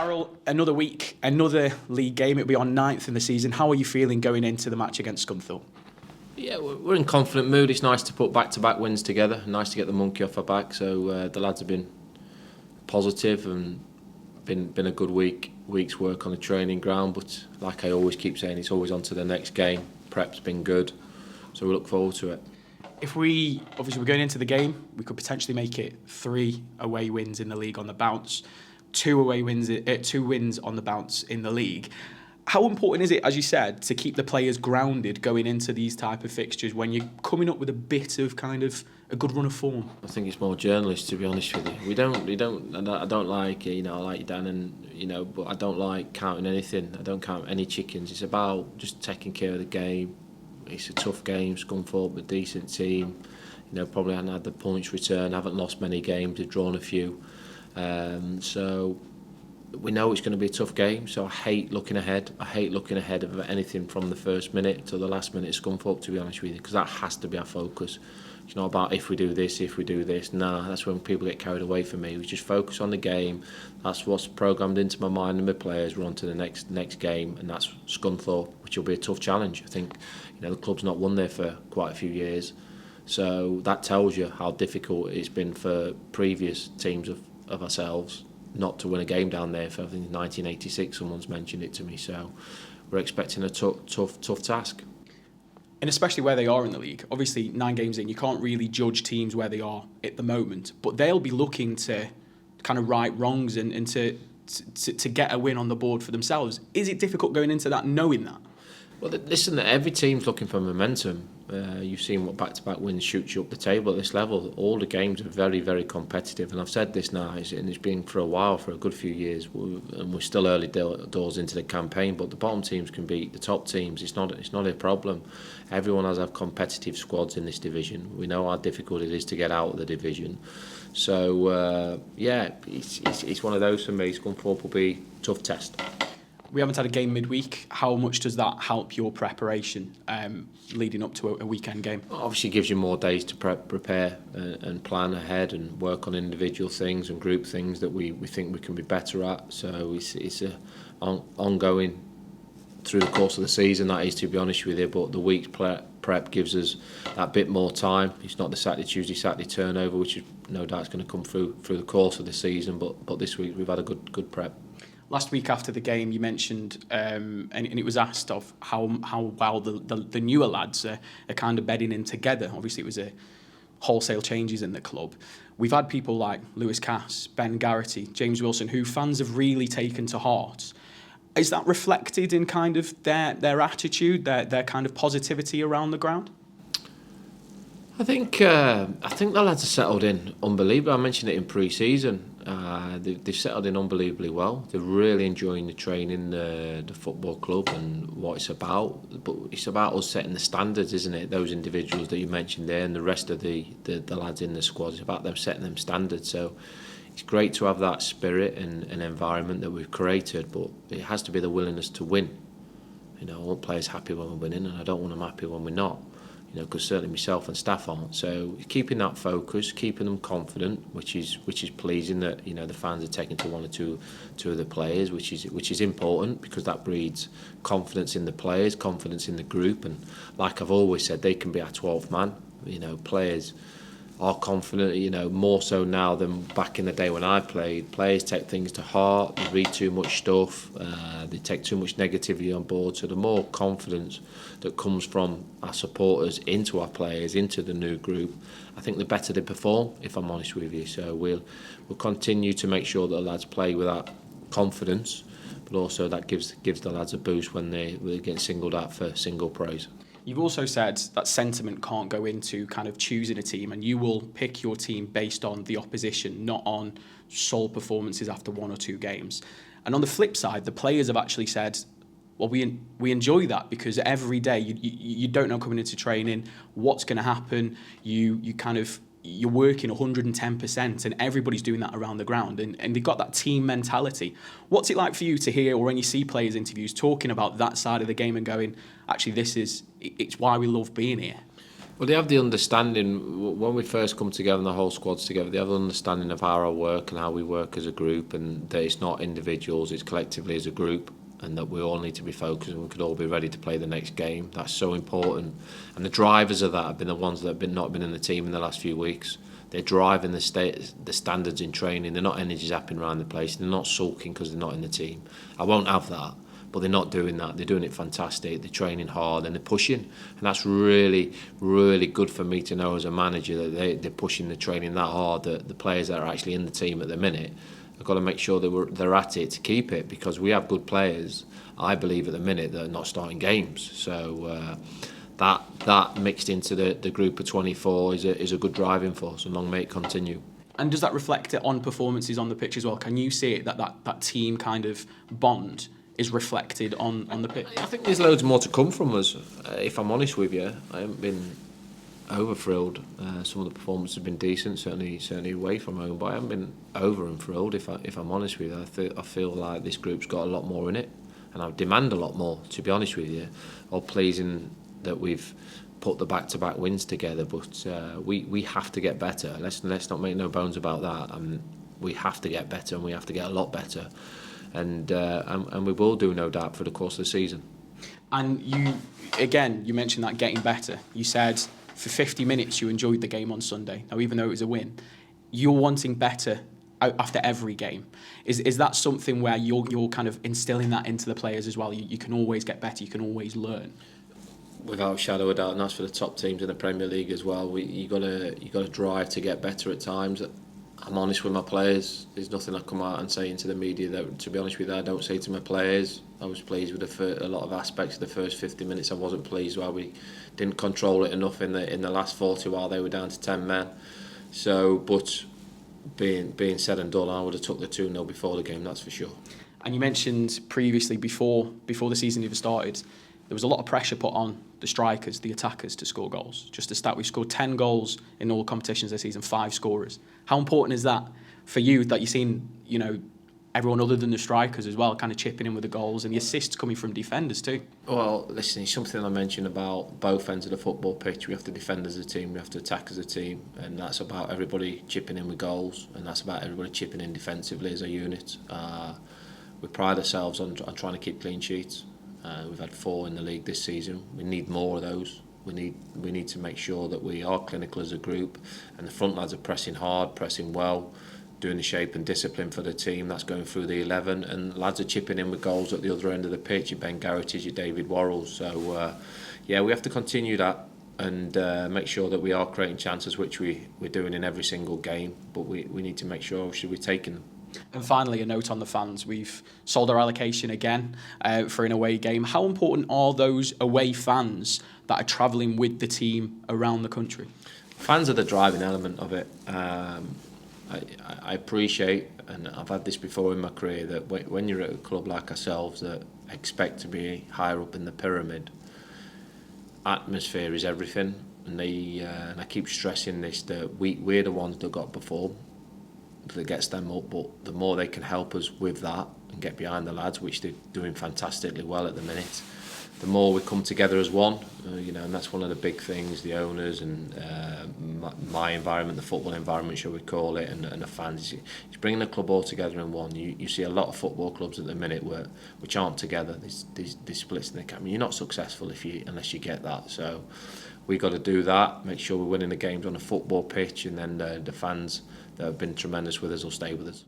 Darrell, another week, another league game. It'll be on 9th in the season. How are you feeling going into the match against Scunthorpe? Yeah, we're in confident mood. It's nice to put back-to-back wins together. Nice to get the monkey off our back. So the lads have been positive and been a good week's work on the training ground. But like I always keep saying, it's always on to the next game. Prep's been good, so we look forward to it. If we're going into the game, we could potentially make it 3 away wins in the league on the bounce, 2 wins on the bounce in the league. How important is it, as you said, to keep the players grounded going into these type of fixtures when you're coming up with a bit of kind of a good run of form? I think it's more journalists, to be honest with you. I don't like, I like Dan, and but I don't like counting anything. I don't count any chickens. It's about just taking care of the game. It's a tough game. Scunthorpe, a decent team. Probably haven't had the points return. Haven't lost many games. They've drawn a few. So we know it's going to be a tough game. So I hate looking ahead. I hate looking ahead of anything from the first minute to the last minute of Scunthorpe, to be honest with you, because that has to be our focus. It's not about if we do this, if we do this. Nah, that's when people get carried away from me. We just focus on the game. That's what's programmed into my mind and my players. We're on to the next game, and that's Scunthorpe, which will be a tough challenge. I think the club's not won there for quite a few years. So that tells you how difficult it's been for previous teams of ourselves not to win a game down there. For I think 1986, someone's mentioned it to me. So we're expecting a tough task. And especially where they are in the league. Obviously, 9 games in, you can't really judge teams where they are at the moment. But they'll be looking to kind of right wrongs and to get a win on the board for themselves. Is it difficult going into that, knowing that? Well, listen, every team's looking for momentum. You've seen what back-to-back wins shoots you up the table at this level. All the games are very, very competitive, and I've said this now, and it's been for a while, for a good few years, and we're still early doors into the campaign. But the bottom teams can beat the top teams. It's not a problem. Everyone has competitive squads in this division. We know how difficult it is to get out of the division. So it's one of those for me. Scunthorpe will be a tough test. We haven't had a game midweek. How much does that help your preparation leading up to a weekend game? Obviously, it gives you more days to prepare and plan ahead and work on individual things and group things that we think we can be better at. So it's ongoing through the course of the season, that is, to be honest with you. But the week's prep gives us that bit more time. It's not the Saturday turnover, which is no doubt is going to come through the course of the season. But this week we've had a good prep. Last week after the game, you mentioned, and it was asked of how well the newer lads are kind of bedding in together. Obviously, it was a wholesale changes in the club. We've had people like Lewis Cass, Ben Garrity, James Wilson, who fans have really taken to heart. Is that reflected in kind of their attitude, their kind of positivity around the ground? I think the lads are settled in unbelievably. I mentioned it in pre-season. They've settled in unbelievably well. They're really enjoying the training, the football club and what it's about. But it's about us setting the standards, isn't it? Those individuals that you mentioned there and the rest of the lads in the squad. It's about them setting them standards. So it's great to have that spirit and environment that we've created, but it has to be the willingness to win. I want players happy when we're winning, and I don't want them happy when we're not. Because certainly myself and staff aren't. So keeping that focus, keeping them confident, which is pleasing that the fans are taking to one or two of the players, which is important because that breeds confidence in the players, confidence in the group, and like I've always said, they can be our 12th man. Players are confident, more so now than back in the day when I played. Players take things to heart, they read too much stuff, they take too much negativity on board. So the more confidence that comes from our supporters into our players, into the new group, I think the better they perform, if I'm honest with you. So we'll continue to make sure that the lads play with that confidence, but also that gives the lads a boost when they get singled out for single praise. You've also said that sentiment can't go into kind of choosing a team, and you will pick your team based on the opposition, not on sole performances after 1 or 2 games. And on the flip side, the players have actually said, well, we enjoy that because every day you don't know coming into training what's going to happen. You're working 110%, and everybody's doing that around the ground, and they've got that team mentality. What's it like for you to hear, or when you see players' interviews talking about that side of the game and going, actually, it's why we love being here? Well, they have the understanding, when we first come together and the whole squad's together, they have an understanding of how I work and how we work as a group, and that it's not individuals, it's collectively as a group, and that we all need to be focused and we could all be ready to play the next game. That's so important. And the drivers of that have been the ones that have not been in the team in the last few weeks. They're driving the standards in training. They're not energy zapping around the place. They're not sulking because they're not in the team. I won't have that. But they're not doing that. They're doing it fantastic. They're training hard and they're pushing. And that's really, really good for me to know as a manager that they're pushing the training that hard, that the players that are actually in the team at the minute have got to make sure they're at it to keep it, because we have good players, I believe, at the minute that are not starting games. So that mixed into the group of 24 is a good driving force, and long may it continue. And does that reflect it on performances on the pitch as well? Can you see it that team kind of bond is reflected on the pitch? I think there's loads more to come from us. If I'm honest with you, I haven't been over thrilled. Some of the performances have been decent, certainly away from home, but I haven't been over and thrilled. If I'm honest with you, I feel like this group's got a lot more in it, and I demand a lot more. To be honest with you, all pleasing that we've put the back-to-back wins together, but we have to get better. Let's not make no bones about that. We have to get better, and we have to get a lot better. And we will do, no doubt, for the course of the season. And you mentioned that getting better. You said for 50 minutes you enjoyed the game on Sunday. Now, even though it was a win, you're wanting better after every game. Is that something where you're kind of instilling that into the players as well? You can always get better. You can always learn. Without a shadow of doubt, and that's for the top teams in the Premier League as well. You got to drive to get better at times. I'm honest with my players. There's nothing I come out and say into the media that, to be honest with you, I don't say to my players. I was pleased with a lot of aspects of the first 50 minutes. I wasn't pleased while we didn't control it enough in the last 40 while they were down to 10 men. So, but being said and done, I would have took the 2-0 before the game, that's for sure. And you mentioned previously, before the season even started, there was a lot of pressure put on the strikers, the attackers, to score goals. Just to start, we've scored 10 goals in all competitions this season, 5 scorers. How important is that for you, that you've seen, everyone other than the strikers as well kind of chipping in with the goals, and the assists coming from defenders too? Well, listen, it's something I mentioned about both ends of the football pitch. We have to defend as a team, we have to attack as a team, and that's about everybody chipping in with goals, and that's about everybody chipping in defensively as a unit. We pride ourselves on trying to keep clean sheets. We've had 4 in the league this season. We need more of those. We need to make sure that we are clinical as a group, and the front lads are pressing hard, pressing well, doing the shape and discipline for the team. That's going through the 11, and lads are chipping in with goals at the other end of the pitch. Your Ben Garrity's, your David Worrells. So we have to continue that and make sure that we are creating chances, which we're doing in every single game. But we need to make sure we're taking them. And finally, a note on the fans. We've sold our allocation again for an away game. How important are those away fans that are travelling with the team around the country? Fans are the driving element of it. I appreciate, and I've had this before in my career, that when you're at a club like ourselves that expect to be higher up in the pyramid, atmosphere is everything. And I keep stressing this, that we're the ones that got to perform, that gets them up, but the more they can help us with that and get behind the lads, which they're doing fantastically well at the minute, the more we come together as one, and that's one of the big things, the owners and my environment, the football environment, shall we call it, and the fans. It's bringing the club all together in one. You see a lot of football clubs at the minute which aren't together. There's splits in the camp. You're not successful unless you get that. So we've got to do that, make sure we're winning the games on a football pitch, and then the fans that have been tremendous with us will stay with us.